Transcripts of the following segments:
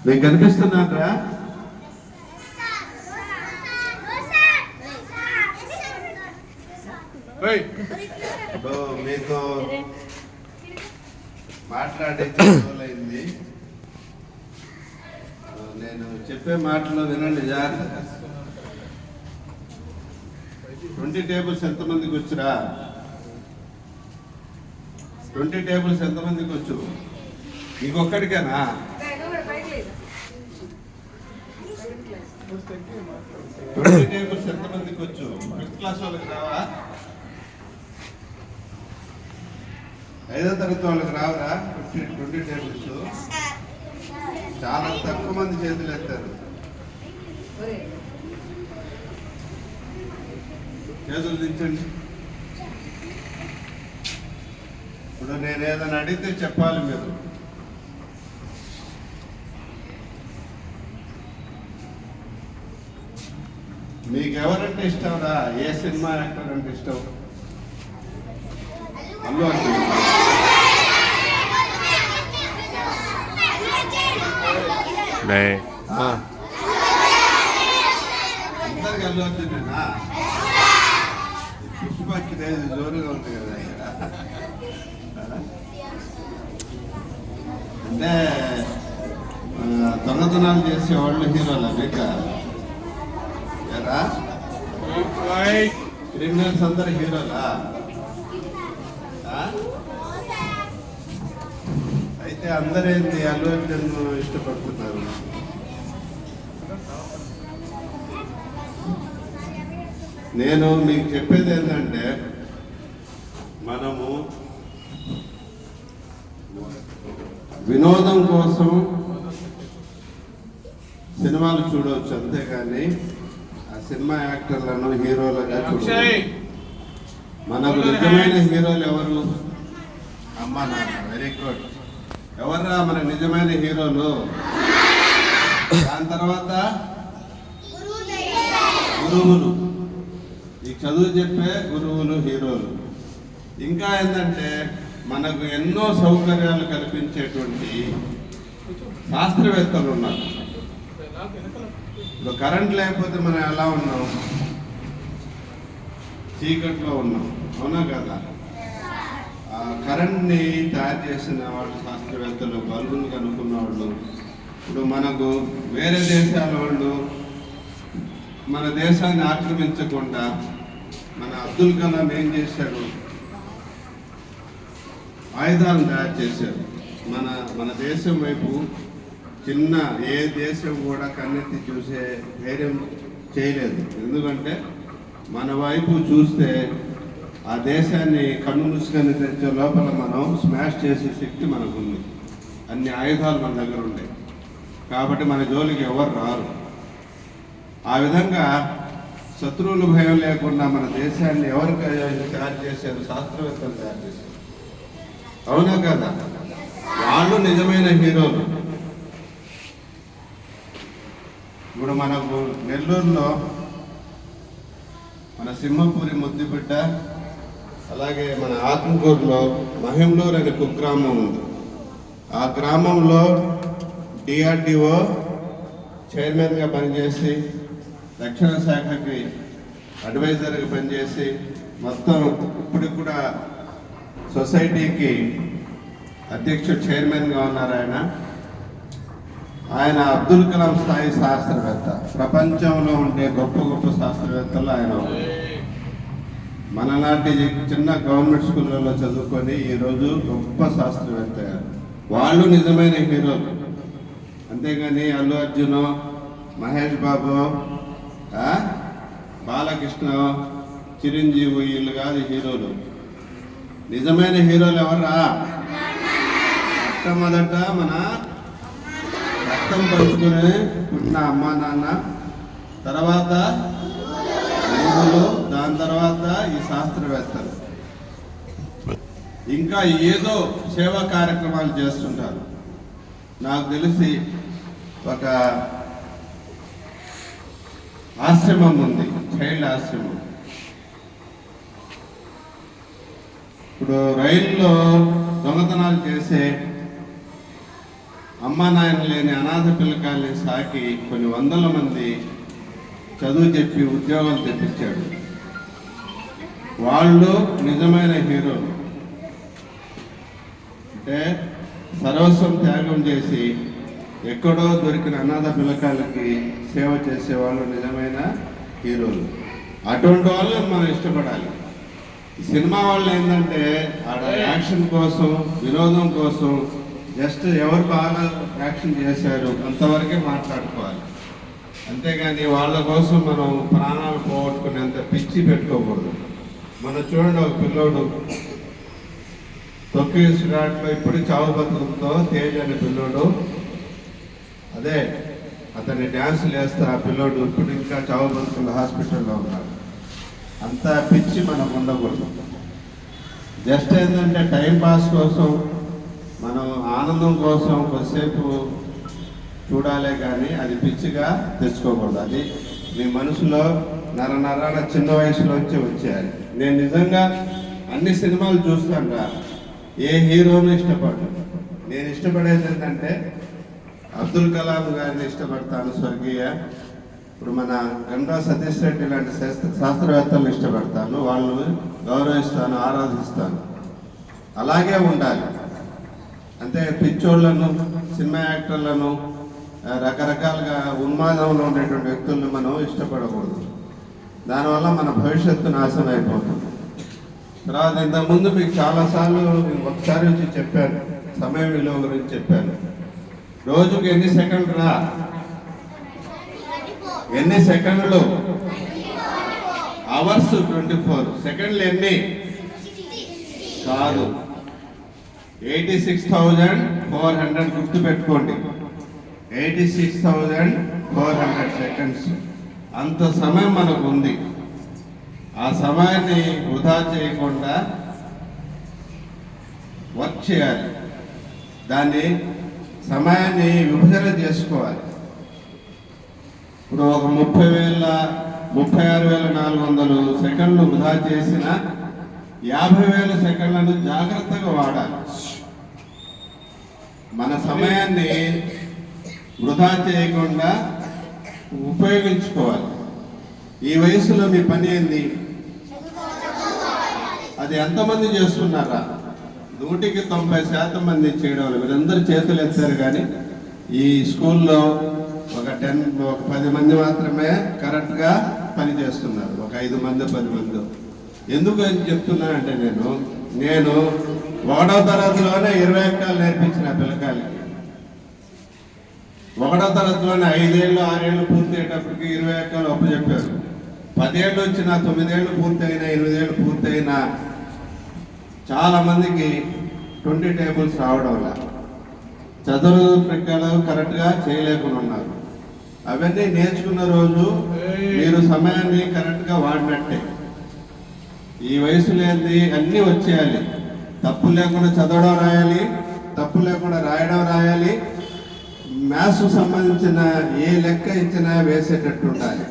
మీకు కనిపిస్తున్నారా? మీతో మాట్లాడే రోజులైంది. నేను చెప్పే మాటలు వినండి జాగ్రత్తగా. 20 టేబుల్స్ ఎంతమందికి వచ్చురా? 20 టేబుల్స్ ఎంతమందికి వచ్చు? ఇంకొక్కడికేనా? 20 టేబుల్స్ ఎంతమందికి వచ్చు? 5th క్లాస్ వాళ్ళకి రావా? 5వ తరగతి వాళ్ళకి రావరా? 20 టేబుల్స్ చాలా తక్కువ మంది చేతులు ఎత్తారు. చేతులు దించండి. ఇప్పుడు నేను ఏదైనా అడిగితే చెప్పాలి మీరు. మీకు ఎవరంటే ఇష్టం రా? ఏ సినిమా యాక్టర్ అంటే ఇష్టం? అల్లు అర్జున్. అందరికి అల్లు అర్జునేనా? పుష్పకి జోరుగా ఉంది కదా. అంటే దొంగతనాలు చేసేవాళ్ళు హీరోలా మీకు? క్రిమినల్స్ అందరు హీరోలా? అయితే అందరేంటి అల్లు అర్జున్ ఇష్టపడుతున్నారు? నేను మీకు చెప్పేది ఏంటంటే, మనము వినోదం కోసం సినిమాలు చూడవచ్చు, అంతేగాని ఆ సినిమా యాక్టర్లను హీరోలుగా చూడాలి. మనకు నిజమైన హీరోలు ఎవరు? అమ్మా నాన్న. Very good. ఎవర్రా మన నిజమైన హీరోలు? దాని తర్వాత గురువులు. ఈ చదువు చెప్పే గురువులు హీరోలు. ఇంకా ఏంటంటే, మనకు ఎన్నో సౌకర్యాలు కల్పించేటువంటి శాస్త్రవేత్తలు ఉన్నారు. ఇప్పుడు కరెంట్ లేకపోతే మనం ఎలా ఉన్నాం? చీకట్లో ఉన్నాం, అవునా కదా? ఆ కరెంట్ని తయారు చేసిన వాళ్ళు శాస్త్రవేత్తలు, బల్బులు కనుక్కున్న వాళ్ళు. ఇప్పుడు మనకు వేరే దేశాల వాళ్ళు మన దేశాన్ని ఆక్రమించకుండా మన అబ్దుల్ కలాం ఏం చేశాడు? ఆయుధాలను తయారు చేశారు. మన దేశం వైపు చిన్న ఏ దేశం కూడా కన్నెత్తి చూసే ధైర్యం చేయలేదు. ఎందుకంటే మన వైపు చూస్తే ఆ దేశాన్ని కన్ను మూసుకొని తెచ్చే లోపల మనం స్మాష్ చేసే శక్తి మనకుంది. అన్ని ఆయుధాలు మన దగ్గర ఉన్నాయి. కాబట్టి మన జోలికి ఎవరు రారు. ఆ విధంగా శత్రువులు భయం లేకుండా మన దేశాన్ని ఎవరు తయారు చేశారు? శాస్త్రవేత్తలు తయారు చేశారు, అవునా కదా? వాళ్ళు నిజమైన హీరోలు. ఇప్పుడు మనకు నెల్లూరులో మన సింహపూరి ముద్దుబిడ్డ, అలాగే మన ఆత్మకూరులో మహింలూరు అనే కుగ్రామం ఉంది. ఆ గ్రామంలో డిఆర్డిఓ చైర్మన్గా పనిచేసి, రక్షణ శాఖకి అడ్వైజర్గా పనిచేసి, మొత్తం ఇప్పటికి కూడా సొసైటీకి అధ్యక్షుడు చైర్మన్గా ఉన్నారు ఆయన అబ్దుల్ కలాం స్థాయి శాస్త్రవేత్త. ప్రపంచంలో ఉండే గొప్ప గొప్ప శాస్త్రవేత్తలు ఆయన. మనలాంటి చిన్న గవర్నమెంట్ స్కూళ్ళలో చదువుకొని ఈరోజు గొప్ప శాస్త్రవేత్త. వాళ్ళు నిజమైన హీరోలు. అంతేగాని అల్లు అర్జున్, మహేష్ బాబు, బాలకృష్ణ, చిరంజీవి వీళ్ళు కాదు హీరోలు. నిజమైన హీరోలు ఎవర్రా? మొట్టమొదట మన రక్తం పంచుకుని పుట్టిన అమ్మా నాన్న, తర్వాత గురువులు, దాని తర్వాత ఈ శాస్త్రవేత్తలు. ఇంకా ఏదో సేవా కార్యక్రమాలు చేస్తుంటారు. నాకు తెలిసి ఒక ఆశ్రమం ఉంది, చైల్డ్ ఆశ్రమం. ఇప్పుడు రైల్లో దొంగతనాలు చేసే అమ్మా నాయన లేని అనాథ పిల్లకాయల్ని సాకి కొన్ని వందల మంది చదువు చెప్పి ఉద్యోగాలు తెప్పించాడు. వాళ్ళు నిజమైన హీరోలు. అంటే సర్వస్వం త్యాగం చేసి ఎక్కడో దొరికిన అనాథ పిల్లకాయలకి సేవ చేసేవాళ్ళు నిజమైన హీరోలు. అటువంటి వాళ్ళని మనం ఇష్టపడాలి. సినిమా వాళ్ళు ఏంటంటే ఆడ యాక్షన్ కోసం, వినోదం కోసం జస్ట్ ఎవరు బాగా యాక్షన్ చేశారు అంతవరకే మాట్లాడుకోవాలి. అంతేగాని వాళ్ళ కోసం మనం ప్రాణాలు పోగొట్టుకునేంత పిచ్చి పెట్టుకోకూడదు. మనం చూడండి, ఒక పిల్లోడు తొక్కిసులాట్లో ఇప్పుడు చావు బతుకుతో తేజ్ అనే పిల్లోడు, అదే అతన్ని డ్యాన్సులు వేస్తే ఆ పిల్లోడు ఇప్పుడు ఇంకా చావు బతుకుల హాస్పిటల్లో ఉన్నాడు. అంత పిచ్చి మనకు ఉండకూడదు. జస్ట్ ఏంటంటే టైం పాస్ కోసం, మనం ఆనందం కోసం కొద్దిసేపు చూడాలే కానీ అది పిచ్చిగా తెచ్చుకోకూడదు. అది మీ మనసులో నరాల చిన్న వయసులోంచి వచ్చేయాలి. నేను నిజంగా అన్ని సినిమాలు చూస్తాను, ఏ హీరోను ఇష్టపడ్డాను. నేను ఇష్టపడేది ఏంటంటే అబ్దుల్ కలాం గారిని ఇష్టపడతాను, స్వర్గీయ. ఇప్పుడు మన గంగా సతీష్ రెడ్డి లాంటి శాస్త్రవేత్తలను ఇష్టపడతాను, వాళ్ళని గౌరవిస్తాను, ఆరాధిస్తాను. అలాగే ఉండాలి. అంటే పిచ్చోళ్లను, సినిమా యాక్టర్లను, రకరకాలుగా ఉన్మాదంలో ఉండేటువంటి వ్యక్తులను మనం ఇష్టపడకూడదు. దానివల్ల మన భవిష్యత్తు నాశనం అయిపోతుంది. తర్వాత ఇంతకుముందు మీకు చాలాసార్లు ఒకసారి వచ్చి చెప్పాను, సమయం విలువ గురించి చెప్పాను. రోజుకు ఎన్ని సెకండ్లు రా, ఎన్ని సెకండ్లు, అవర్స్ 24, సెకండ్లు ఎన్ని కాదు, 86,400 గుర్తు పెట్టుకోండి. 86,400 సెకండ్స్. అంత సమయం మనకు ఉంది. ఆ సమయాన్ని వృధా చేయకుండా వర్క్ చేయాలి. దాన్ని సమయాన్ని విభజన చేసుకోవాలి. ఇప్పుడు ఒక 36,400 సెకండ్లు వృధా చేసిన 50,000 సెకండ్లను జాగ్రత్తగా వాడాలి. మన సమయాన్ని వృధా చేయకుండా ఉపయోగించుకోవాలి. ఈ వయసులో మీ పని ఏంది? అది ఎంతమంది చేస్తున్నారా? 190% మంది చేయడం. వీరందరూ చేతులు ఎత్తారు, కానీ ఈ స్కూల్లో ఒక 10 మంది మాత్రమే కరెక్ట్గా పని చేస్తున్నారు. ఒక 5 మంది 10 మంది. ఎందుకు అని చెప్తున్నానంటే నేను 1వ తరగతిలోనే 20 ఎక్కాలు నేర్పించిన పిల్లకాయలకి. 1వ తరగతిలోనే 5 ఏళ్ళు 6 ఏళ్ళు పూర్తి అయ్యేటప్పటికి 20 ఎక్కాలు అప్పచెప్పారు. 10 ఏళ్ళు వచ్చిన, 9 ఏళ్ళు పూర్తయినా, 8 ఏళ్ళు పూర్తయినా చాలా మందికి 20 టేబుల్స్ రావడం వల్ల చదువు ప్రకారం కరెక్ట్గా చేయలేకుండా ఉన్నారు. అవన్నీ నేర్చుకున్న రోజు మీరు సమయాన్ని కరెక్ట్గా వాడినట్టే. ఈ వయసులో ఏంది, అన్నీ వచ్చేయాలి. తప్పు లేకుండా చదవడం రాయాలి, తప్పు లేకుండా రాయడం రాయాలి. మ్యాథ్స్ సంబంధించిన ఏ లెక్క ఇచ్చినా వేసేటట్టు ఉండాలి.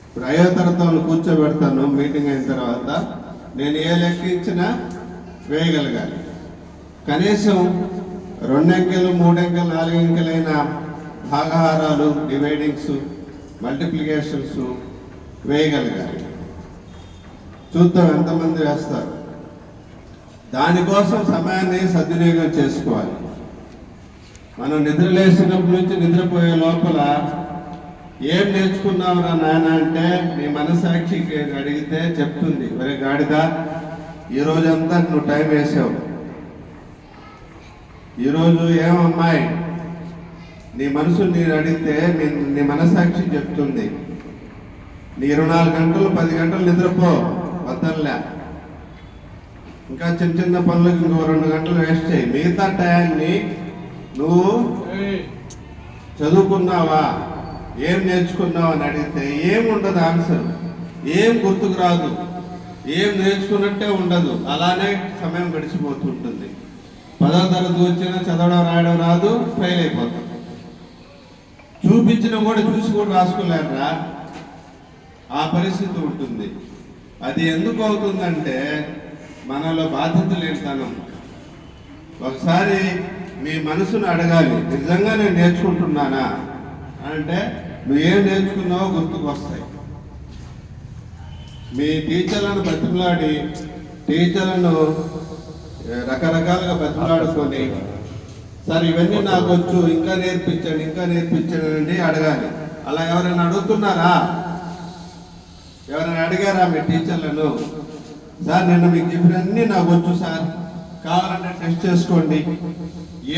ఇప్పుడు 5వ తరగతి కూర్చోబెడతాను మీటింగ్ అయిన తర్వాత, నేను ఏ లెక్క ఇచ్చినా వేయగలగాలి. కనీసం 2 అంకెలు 3 అంకెలు 4 అంకెలైన భాగహారాలు, డివైడింగ్స్, మల్టిప్లికేషన్స్ వేయగలగాలి. చూద్దాం ఎంతమంది వేస్తారు. దానికోసం సమయాన్ని సద్వినియోగం చేసుకోవాలి. మనం నిద్రలేసినప్పటి నుంచి నిద్రపోయే లోపల ఏం నేర్చుకున్నావురా నాయన అంటే నీ మనసాక్షికి అడిగితే చెప్తుంది, మరి గాడిద ఈరోజంతా నువ్వు టైం వేసావు. ఈరోజు ఏమమ్మాయి నీ మనసు నేను అడిగితే నీ మనసాక్షి చెప్తుంది, నీ 24 గంటలు 10 గంటలు నిద్రపో వద్దలే, ఇంకా చిన్న చిన్న పనులకు ఇంకో 2 గంటలు వేస్ట్ చేయి. మిగతా టయాన్ని నువ్వు చదువుకున్నావా, ఏం నేర్చుకున్నావు అని అడిగితే ఏముండదు ఆన్సర్, ఏం గుర్తుకు రాదు, ఏం నేర్చుకున్నట్టే ఉండదు. అలానే సమయం గడిచిపోతుంటుంది. 10వ తరగతి వచ్చినా చదవడం రాయడం రాదు, ఫెయిల్ అయిపోతాం. చూపించిన కూడా చూసి కూడా రాసుకోలేరా, ఆ పరిస్థితి ఉంటుంది. అది ఎందుకు అవుతుందంటే మనలో బాధ్యత లేనితనం. ఒకసారి మీ మనసును అడగాలి, నిజంగా నేను నేర్చుకుంటున్నానా అంటే నువ్వేం నేర్చుకున్నావో గుర్తుకు వస్తాయి. మీ టీచర్లను బతిమలాడి, టీచర్లను రకరకాలుగా బతిమలాడుకొని, సార్ ఇవన్నీ నాకు వచ్చు, ఇంకా నేర్పించండి, ఇంకా నేర్పించండి అడగాలి. అలా ఎవరైనా అడుగుతున్నారా? ఎవరైనా అడిగారా మీ టీచర్లను? సార్ నిన్న మీకు చెప్పినన్నీ నాకు వచ్చు సార్, కావాలంటే టెస్ట్ చేసుకోండి,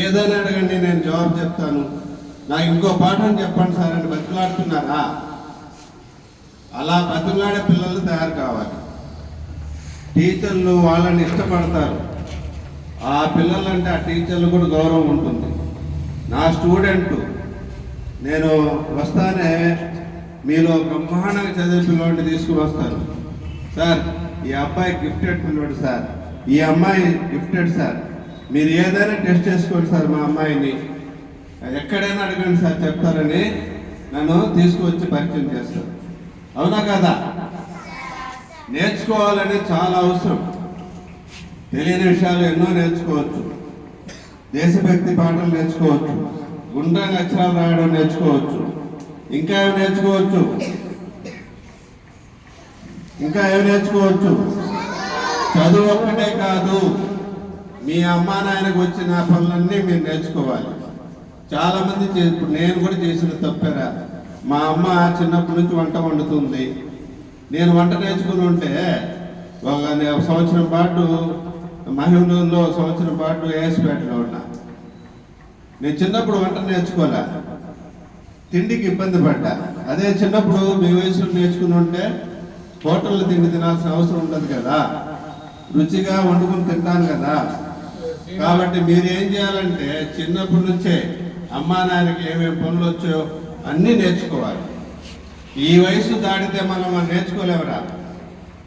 ఏదైనా అడగండి నేను జవాబు చెప్తాను, నాకు ఇంకో పాఠం చెప్పండి సార్ అని బతిమలాడుతున్నారా? అలా బతిమలాడే పిల్లలు తయారు కావాలి. టీచర్లు వాళ్ళని ఇష్టపడతారు, ఆ పిల్లలంటే ఆ టీచర్లు కూడా గౌరవం ఉంటుంది. నా స్టూడెంట్ నేను వస్తానే మీలో బ్రహ్మాండంగా చదివే పిల్లవాడిని తీసుకుని వస్తాను. సార్ ఈ అబ్బాయి గిఫ్టెడ్ పిల్లవాడు సార్, ఈ అమ్మాయి గిఫ్టెడ్ సార్, మీరు ఏదైనా టెస్ట్ చేసుకోండి సార్, మా అమ్మాయిని ఎక్కడైనా అడగండి సార్ చెప్తారని నన్ను తీసుకువచ్చి పరిచయం చేస్తారు. అవునా కదా? నేర్చుకోవాలని చాలా అవసరం. తెలియని విషయాలు ఎన్నో నేర్చుకోవచ్చు. దేశభక్తి పాటలు నేర్చుకోవచ్చు, గుండ్రంగా అక్షరాలు రాయడం నేర్చుకోవచ్చు, ఇంకా ఏమి నేర్చుకోవచ్చు? చదువు ఒక్కటే కాదు, మీ అమ్మా నాయనకు వచ్చిన పనులన్నీ మీరు నేర్చుకోవాలి. చాలా మంది ఇప్పుడు నేను కూడా చేసిన తప్పేరా, మా అమ్మ చిన్నప్పటి నుంచి వంట వండుతుంది, నేను వంట నేర్చుకుని ఉంటే ఒక సంవత్సరం పాటు మహిళల్లో, సంవత్సరం పాటు ఏఎస్పేటలో ఉన్నా. నేను చిన్నప్పుడు వంట నేర్చుకోలే, తిండికి ఇబ్బంది పడ్డా. అదే చిన్నప్పుడు మీ వయసులో నేర్చుకుని ఉంటే హోటల్లో తిండి తినాల్సిన అవసరం ఉండదు కదా, రుచిగా వండుకుని తింటాను కదా. కాబట్టి మీరు ఏం చేయాలంటే చిన్నప్పటి నుంచే అమ్మా నాయనకి ఏమేమి పనులు వచ్చో అన్నీ నేర్చుకోవాలి. ఈ వయసు దాటితే మనం నేర్చుకోలేవరా?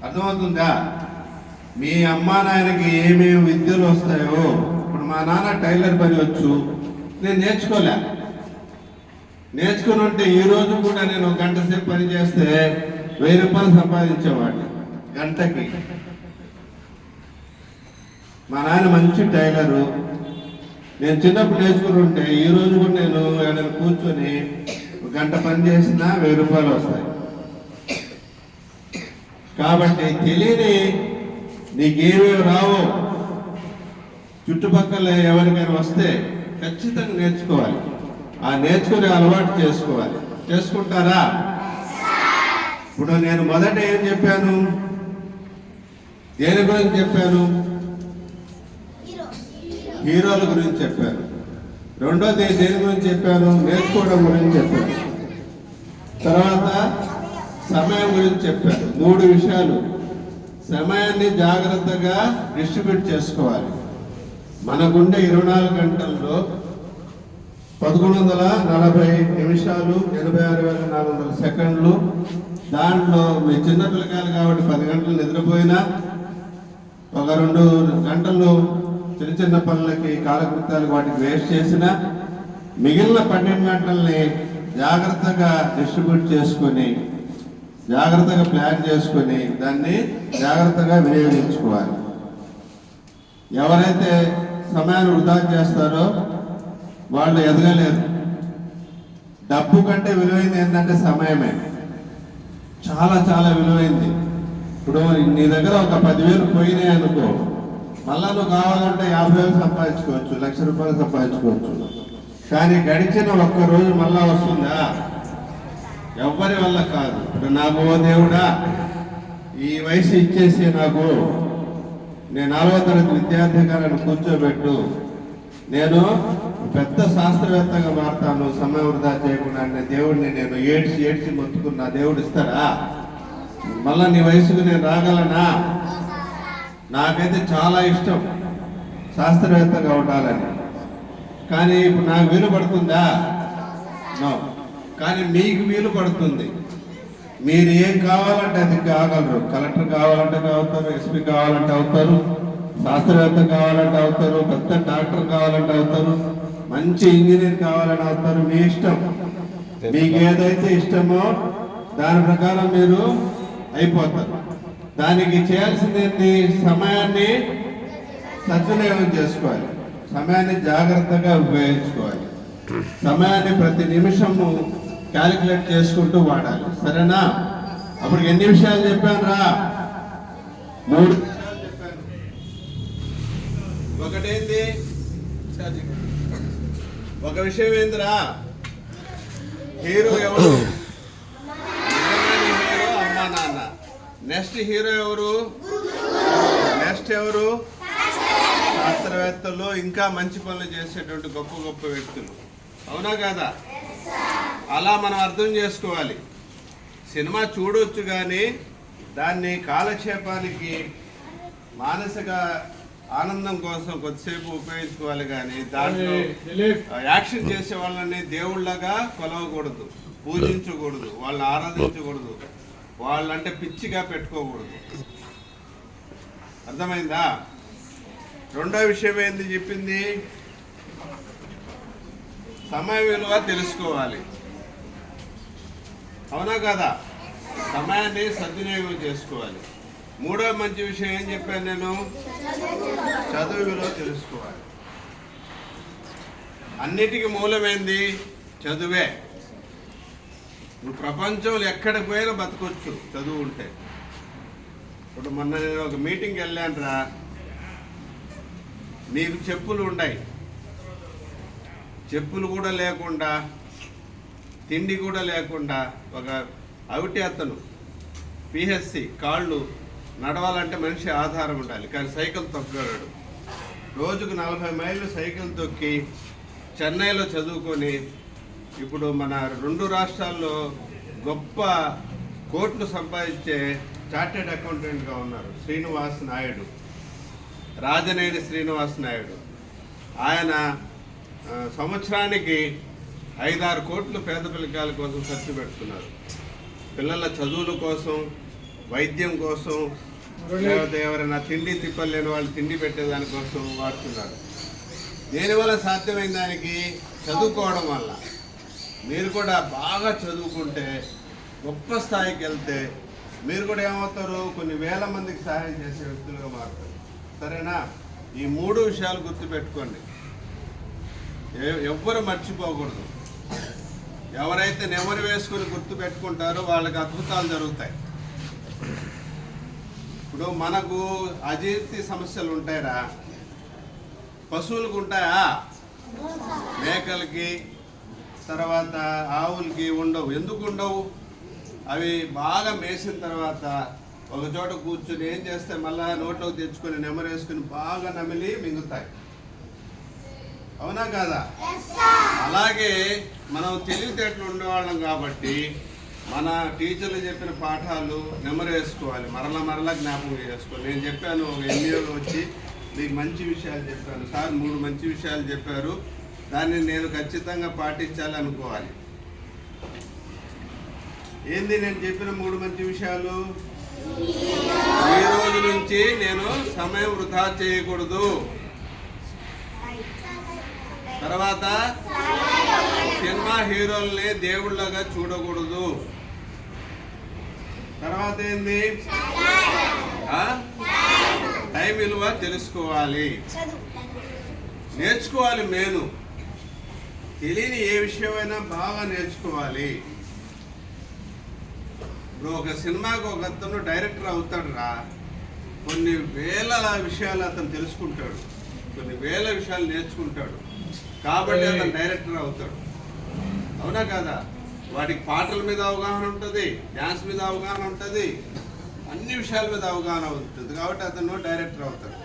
అర్థమవుతుందా? మీ అమ్మా నాయనకి ఏమేమి విద్యలు వస్తాయో, ఇప్పుడు మా నాన్న టైలర్ పని వచ్చు, నేను నేర్చుకుని ఉంటే ఈ రోజు కూడా నేను గంట సేపు పని చేస్తే 1000 రూపాయలు సంపాదించేవాడిని గంటకి. మా నాన్న మంచి టైలరు, నేను చిన్నప్పుడు నేర్చుకుని ఉంటే ఈ రోజు కూడా నేను ఏదైనా కూర్చొని గంట పని చేసినా 1000 రూపాయలు వస్తాయి. కాబట్టి తెలియని నీకేమేమి రావో చుట్టుపక్కల ఎవరికైనా వస్తే ఖచ్చితంగా నేర్చుకోవాలి. ఆ నేర్చుకునే అలవాటు చేసుకోవాలి. చేసుకుంటారా? ఇప్పుడు నేను మొదట ఏం చెప్పాను? దేని గురించి చెప్పాను? హీరోల గురించి చెప్పాను. రెండోది దేని గురించి చెప్పాను? నేర్చుకోవడం గురించి చెప్పాను. తర్వాత సమయం గురించి చెప్పాను. 3 విషయాలు. సమయాన్ని జాగ్రత్తగా డిస్ట్రిబ్యూట్ చేసుకోవాలి. మనకుండే 24 గంటల్లో 1140 నిమిషాలు 86,400 సెకండ్లు. దాంట్లో మీ చిన్న పిల్లకాయలు కాబట్టి 10 గంటలు నిద్రపోయినా, ఒక 2 గంటలు చిన్న చిన్న పనులకి కాలకృత్యాలకు వాటికి వేస్ట్ చేసిన, మిగిలిన 12 గంటల్ని జాగ్రత్తగా డిస్ట్రిబ్యూట్ చేసుకొని, జాగ్రత్తగా ప్లాన్ చేసుకొని దాన్ని జాగ్రత్తగా వినియోగించుకోవాలి. ఎవరైతే సమయాన్ని వృధా చేస్తారో వాళ్ళు ఎదగలేరు. డబ్బు కంటే విలువైంది ఏంటంటే సమయమే. చాలా చాలా విలువైంది. ఇప్పుడు నీ దగ్గర ఒక 10,000 పోయినాయి అనుకో, మళ్ళా నువ్వు కావాలంటే 50,000 సంపాదించుకోవచ్చు, 1,00,000 రూపాయలు సంపాదించుకోవచ్చు. కానీ గడిచిన ఒక్కరోజు మళ్ళా వస్తుందా? ఎవ్వరి వల్ల కాదు. ఇప్పుడు నాకు ఓ దేవుడా ఈ వయసు ఇచ్చేసి నాకు నేను 4వ తరగతి విద్యార్థిగా నన్ను కూర్చోబెట్టు, నేను పెద్ద శాస్త్రవేత్తగా మారుతాను సమయం వృధా చేయకుండా అనే దేవుడిని నేను ఏడ్చి మొత్తుకున్నా. దేవుడు ఇస్తాడా? మళ్ళా నీ వయసుకు నేను రాగలనా? నాకైతే చాలా ఇష్టం శాస్త్రవేత్తగా ఉండాలని. కానీ ఇప్పుడు నాకు వీలు పడుతుందా? నో. కానీ మీకు వీలు పడుతుంది. మీరు ఏం కావాలంటే అది కాగలరు. కలెక్టర్ కావాలంటే అవుతారు, ఎస్పీ కావాలంటే అవుతారు, శాస్త్రవేత్త కావాలంటే అవుతారు, పెద్ద డాక్టర్ కావాలంటే అవుతారు, మంచి ఇంజనీర్ కావాలని అవుతారు. మీ ఇష్టం. మీకు ఏదైతే ఇష్టమో దాని ప్రకారం మీరు అయిపోతారు. దానికి చేయాల్సింది సమయాన్ని సద్వినియోగం చేసుకోవాలి. సమయాన్ని జాగ్రత్తగా ఉపయోగించుకోవాలి. సమయాన్ని ప్రతి నిమిషము క్యాలిక్యులేట్ చేసుకుంటూ వాడాలి. సరేనా? అప్పుడు ఎన్ని విషయాలు చెప్పాను రా? 3 విషయాలు చెప్పాను. ఒకటేంది? ఒక విషయం ఏందిరా? హీరో ఎవరు? హీరో అమ్మా నాన్న. నెక్స్ట్ హీరో ఎవరు? నెక్స్ట్ ఎవరు? శాస్త్రవేత్తలు, ఇంకా మంచి పనులు చేసేటువంటి గొప్ప గొప్ప వ్యక్తులు. అవునా కాదా? అలా మనం అర్థం చేసుకోవాలి. సినిమా చూడొచ్చు కానీ దాన్ని కాలక్షేపానికి మానసిక ఆనందం కోసం కొద్దిసేపు ఉపయోగించుకోవాలి కానీ దాంట్లో యాక్షన్ చేసే వాళ్ళని దేవుళ్ళగా కొలవకూడదు, పూజించకూడదు, వాళ్ళని ఆరాధించకూడదు, వాళ్ళంటే పిచ్చిగా పెట్టుకోకూడదు. అర్థమైందా? రెండో విషయం ఏంది చెప్పింది? సమయ విలువ తెలుసుకోవాలి. అవునా కదా? సమయాన్ని సద్వినియోగం చేసుకోవాలి. మూడో మంచి విషయం ఏం చెప్పాను నేను? చదువు విలువ తెలుసుకోవాలి. అన్నిటికీ మూలమైంది చదువే. నువ్వు ప్రపంచంలో ఎక్కడికి పోయినా బతకొచ్చు చదువు ఉంటే. ఇప్పుడు మొన్న నేను ఒక మీటింగ్కి వెళ్ళాను రా. నీకు చెప్పులు ఉన్నాయి, చెప్పులు కూడా లేకుండా, తిండి కూడా లేకుండా ఒక అవిటి అతను పిహెచ్సి కాళ్ళు నడవాలంటే మనిషి ఆధారం ఉండాలి, కానీ సైకిల్ తొక్కగలడు. రోజుకు 40 మైళ్ళు సైకిల్ తొక్కి చెన్నైలో చదువుకొని ఇప్పుడు మన 2 రాష్ట్రాల్లో గొప్ప కోట్లు సంపాదించే చార్టెడ్ అకౌంటెంట్గా ఉన్నారు శ్రీనివాస్ నాయుడు, రాజనేని శ్రీనివాస్ నాయుడు. ఆయన సంవత్సరానికి 5-6 కోట్లు పేద పిల్లకాయల కోసం ఖర్చు పెడుతున్నారు. పిల్లల చదువుల కోసం, వైద్యం కోసం, లేకపోతే ఎవరైనా తిండి తిప్పలేని వాళ్ళు తిండి పెట్టేదానికోసం వాడుతున్నారు. దేనివల్ల సాధ్యమైన దానికి చదువుకోవడం వల్ల. మీరు కూడా బాగా చదువుకుంటే గొప్ప స్థాయికి వెళ్తే మీరు కూడా ఏమవుతారు? కొన్ని వేల మందికి సహాయం చేసే వ్యక్తులుగా మారుతారు. సరేనా? ఈ 3 విషయాలు గుర్తుపెట్టుకోండి. ఎవ్వరు మర్చిపోకూడదు. ఎవరైతే నెమరు వేసుకుని గుర్తు పెట్టుకుంటారో వాళ్ళకి అద్భుతాలు జరుగుతాయి. ఇప్పుడు మనకు అజీర్తి సమస్యలు ఉంటాయిరా. పశువులకు ఉంటాయా? మేకలకి, తర్వాత ఆవులకి ఉండవు. ఎందుకు ఉండవు? అవి బాగా మేసిన తర్వాత ఒక చోట కూర్చుని ఏం చేస్తే మళ్ళా నోట్లోకి తెచ్చుకొని నెమరు వేసుకుని బాగా నమిలి మింగుతాయి. అవునా కాదా? అలాగే మనం తెలివితేటలు ఉండేవాళ్ళం కాబట్టి మన టీచర్లు చెప్పిన పాఠాలు నెమరు వేసుకోవాలి, మరలా జ్ఞాపకం చేసుకోవాలి. నేను చెప్పాను, ఒక ఎంఈఓలో వచ్చి మీకు మంచి విషయాలు చెప్పాను సార్, 3 మంచి విషయాలు చెప్పారు, దాన్ని నేను ఖచ్చితంగా పాటించాలి అనుకోవాలి. ఏంది నేను చెప్పిన 3 మంచి విషయాలు? ఈ రోజు నుంచి నేను సమయం వృధా చేయకూడదు. తర్వాత సినిమా హీరోల్ని దేవుళ్ళగా చూడకూడదు. తర్వాత ఏంది? టైం విలువ తెలుసుకోవాలి, నేర్చుకోవాలి. మేను తెలియని ఏ విషయమైనా బాగా నేర్చుకోవాలి. ఇప్పుడు ఒక సినిమాకి ఒక అతను డైరెక్టర్ అవుతాడు రా. కొన్ని వేల విషయాలు అతను తెలుసుకుంటాడు, కొన్ని వేల విషయాలు నేర్చుకుంటాడు, కాబట్టి అతను డైరెక్టర్ అవుతాడు. అవునా కదా? వాటికి పాటల మీద అవగాహన ఉంటుంది, డ్యాన్స్ మీద అవగాహన ఉంటుంది, అన్ని విషయాల మీద అవగాహన ఉంటుంది, కాబట్టి అతను డైరెక్టర్ అవుతాడు.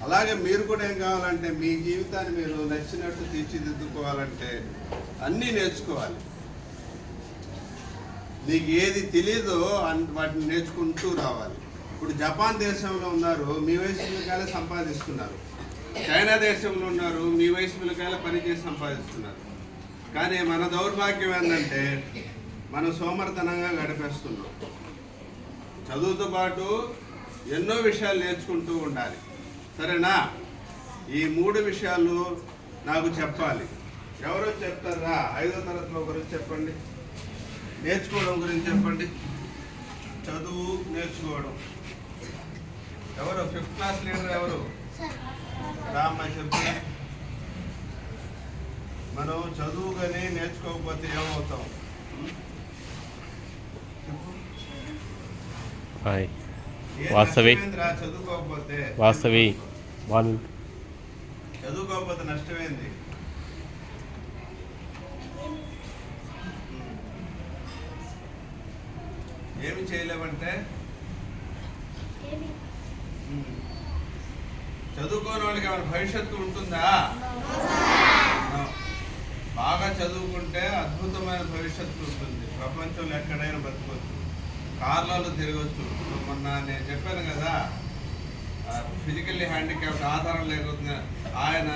అలాగే మీరు కూడా ఏం కావాలంటే మీ జీవితాన్ని మీరు నచ్చినట్టు తీర్చిదిద్దుకోవాలంటే అన్నీ నేర్చుకోవాలి. నీకు ఏది తెలీదో వాటిని నేర్చుకుంటూ రావాలి. ఇప్పుడు జపాన్ దేశంలో ఉన్నారు, మీ వయసు పిల్లకాయలే సంపాదిస్తున్నారు. చైనా దేశంలో ఉన్నారు, మీ వయసు పిల్లకాయలే పనిచేసి సంపాదిస్తున్నారు. కానీ మన దౌర్భాగ్యం ఏంటంటే మనం సోమర్తనంగా గడిపేస్తున్నాం. చదువుతో పాటు ఎన్నో విషయాలు నేర్చుకుంటూ ఉండాలి. సరేనా? ఈ 3 విషయాలు నాకు చెప్పాలి. ఎవరో చెప్తారా? 5వ తరగతిలో గురించి చెప్పండి, నేర్చుకోవడం గురించి చెప్పండి. చదువు నేర్చుకోవడం ఎవరు? 5th క్లాస్ లీడర్ ఎవరు? రామ్మ చెప్తా. మనం చదువు కానీ నేర్చుకోకపోతే ఏమవుతాం? వాస్తవి చదువుకోకపోతే వాస్తవి చదువుకోకపోతే నష్టమేంది? ఏమి చేయలేమంటే చదువుకోని వాళ్ళకి ఏమైనా భవిష్యత్తు ఉంటుందా? బాగా చదువుకుంటే అద్భుతమైన భవిష్యత్తు ఉంటుంది. ప్రపంచంలో ఎక్కడైనా బతకొచ్చు, కార్లలో తిరగచ్చు. మొన్న నేను చెప్పాను కదా, ఫిజికల్లీ హ్యాండిక్యాప్ట్ ఆధారం లేకపోతే ఆయన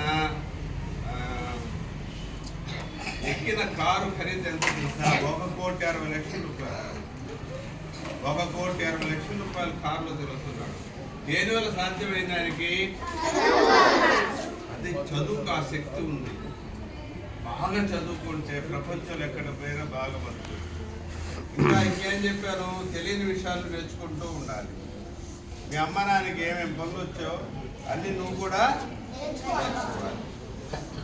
ఎక్కిన కారు ఖరీదు ఎంత తెలుసా? 1,60,00,000 రూపాయలు. 1,60,00,000 రూపాయలు కారులో తిరుగుతున్నాడు. దేనివల్ల సాధ్యమైంది ఆయనకి? అది చదువుకు ఆ శక్తి ఉంది. బాగా చదువుకుంటే ప్రపంచంలో ఎక్కడ పోయినా బాగా బతుకు. ఇంకా ఇంకేం చెప్పాను? తెలియని విషయాలు నేర్చుకుంటూ ఉండాలి. మీ అమ్మ నాన్నకి ఏమేమి పనులు వచ్చావు అన్నీ నువ్వు కూడా నేర్చుకోవాలి.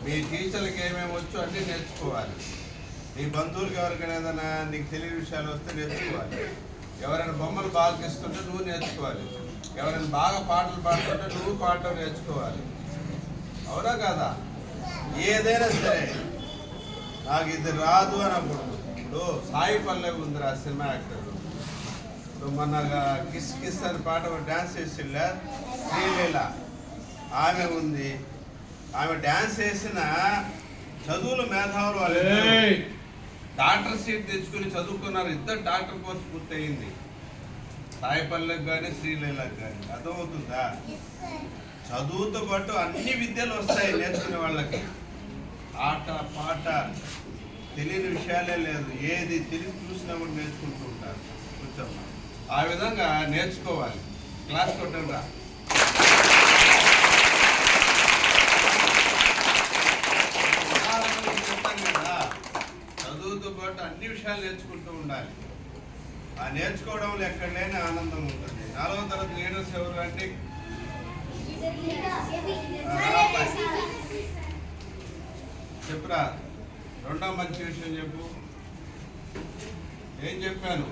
మీ టీచర్లకి ఏమేమి వచ్చో అన్నీ నేర్చుకోవాలి. నీ బంధువులకి ఎవరికైనా ఏదైనా నీకు తెలియని విషయాలు వస్తే నేర్చుకోవాలి. ఎవరైనా బొమ్మలు బాగా గీస్తుంటే నువ్వు నేర్చుకోవాలి. ఎవరైనా బాగా పాటలు పాడుతుంటే నువ్వు పాడటం నేర్చుకోవాలి. అవునా కాదా? ఏదైనా సరే నాకు ఇది రాదు అని అప్పుడు. ఇప్పుడు సాయి పల్లవి ఉందిరా సినిమా యాక్టర్. మొన్న కిస్ కిస్ అని పాట డ్యాన్స్ చేసిందా శ్రీలీల, ఆమె ఉంది. ఆమె డ్యాన్స్ చేసిన చదువులు మేధావులు వాళ్ళు డాక్టర్ సీట్ తెచ్చుకుని చదువుకున్నారు. ఇద్దరు డాక్టర్ కోర్స్ పూర్తయింది. సాయి పల్లవికి కానీ శ్రీలీలకు కానీ. అర్థమవుతుందా? చదువుతో పాటు అన్ని విద్యలు వస్తాయి నేర్చుకునే వాళ్ళకి. ఆట పాట తెలియని విషయాలే లేదు. ఏది తెలిసి చూసినా కూడా నేర్చుకుంటూ ఉంటారు. కొంచెం ఆ విధంగా నేర్చుకోవాలి. క్లాస్ కొట్టండి రా. చెప్తాను కదా, చదువుతో పాటు అన్ని విషయాలు నేర్చుకుంటూ ఉండాలి. ఆ నేర్చుకోవడంలో ఎక్కడ లేని ఆనందం ఉంటుంది. 4వ తరగతి లీడర్స్ ఎవరు అంటే చెప్పురా. 2వ మంచి విషయం చెప్పు. ఏం చెప్పాను?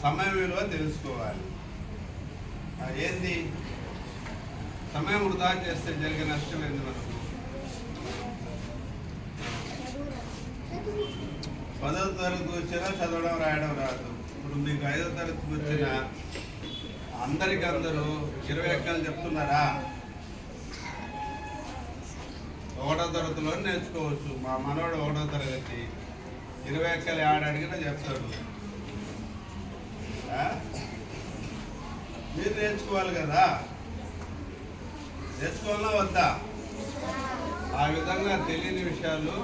సమయం విలువ తెలుసుకోవాలి. ఏంది సమయం వృధా చేస్తే జరిగే నష్టం ఏంది మనకు? 10వ తరగతి వచ్చినా చదవడం రాయడం రాదు. ఇప్పుడు మీకు 5వ తరగతికి వచ్చిన అందరికి అందరూ 20 ఎక్కలు చెప్తున్నారా? 1వ తరగతిలో నేర్చుకోవచ్చు. మా మనోడు 1వ తరగతి 20 ఎక్కలు ఆడడిగినా చెప్తాడు. మీరు నేర్చుకోవాలి కదా, నేర్చుకోవాలా వద్దా? ఆ విధంగా తెలియని విషయాలు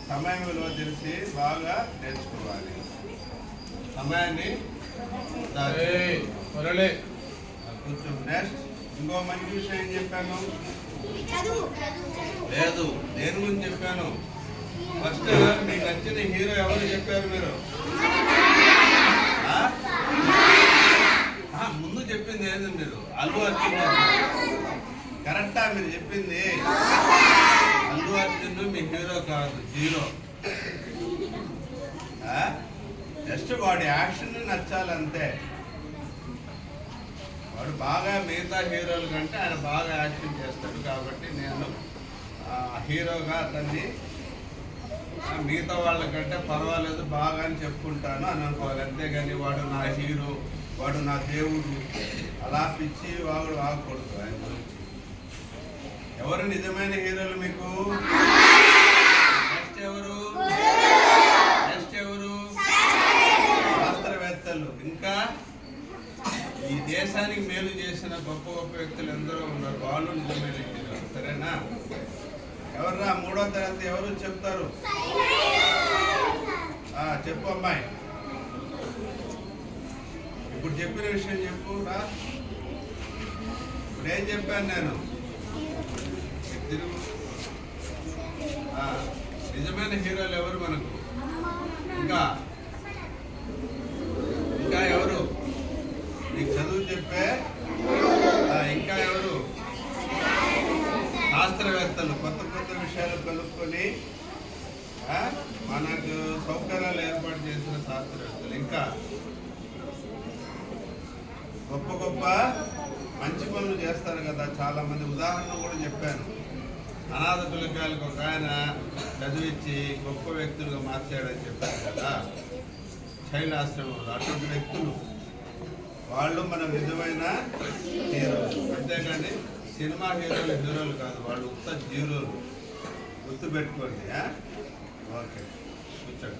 సమయం విలువ తెలిసి బాగా నేర్చుకోవాలి. సమయాన్ని కొంచెం నెక్స్ట్ ఇంకో మంచి విషయం ఏం చెప్పాను? లేదు, దేని గురించి చెప్పాను? ఫస్ట్ మీకు నచ్చిన హీరో ఎవరు చెప్పారు మీరు? ముందు చెప్పింది ఏంది మీరు? అల్లు అర్జున్. కరెక్టా మీరు చెప్పింది? అల్లు అర్జున్ మీ హీరో కాదు, జీరో. జస్ట్ వాడి యాక్షన్ నచ్చాలంతే. వాడు బాగా మిగతా హీరోల కంటే ఆయన బాగా యాక్షన్ చేస్తాడు కాబట్టి నేను హీరోగా అతన్ని మిగతా వాళ్ళకంటే పర్వాలేదు బాగా అని చెప్పుకుంటాను అని అనుకోవాలి. అంతేగాని వాడు నా హీరో, వాడు నా దేవుడు అలా పిచ్చి వాడు ఆగకూడదు. ఆయన గురించి ఎవరు నిజమైన హీరోలు మీకు? నెక్స్ట్ ఎవరు? నెక్స్ట్ ఎవరు? శాస్త్రవేత్తలు. ఇంకా ఈ దేశానికి మేలు చేసిన గొప్ప గొప్ప వ్యక్తులు ఎందరో ఉన్నారు. వాళ్ళు నిజమైన హీరోలు. సరేనా? ఎవర్రా 3వ తరగతి ఎవరు చెప్తారు? చెప్పు అమ్మాయి. ఇప్పుడు చెప్పిన విషయం చెప్పు రా. ఇప్పుడు ఏం చెప్పాను నేను? తిరుగు. నిజమైన హీరోలు ఎవరు మనకు? ఇంకా ఇంకా ఎవరు? నీకు చదువు చెప్పే ఇంకా ఎవరు? శాస్త్రవేత్తలు, కొత్త చదువుకొని మనకు సౌకర్యాలు ఏర్పాటు చేసిన శాస్త్రవేత్తలు, ఇంకా గొప్ప గొప్ప మంచి పనులు చేస్తారు కదా. చాలా మంది ఉదాహరణ కూడా చెప్పాను. అనాథ పిల్లకాయలకు ఒక ఆయన చదివించి గొప్ప వ్యక్తులుగా మార్చాడని చెప్పారు కదా, చైల్డ్ ఆశ్రమంలో. అటువంటి వ్యక్తులు వాళ్ళు మన నిజమైన హీరోలు. అంతేకాని సినిమా హీరోలు కాదు, వాళ్ళు ఉత్త జీరోలు. గుర్తుపెట్టుకోండి. ఓకే, కూర్చోండి.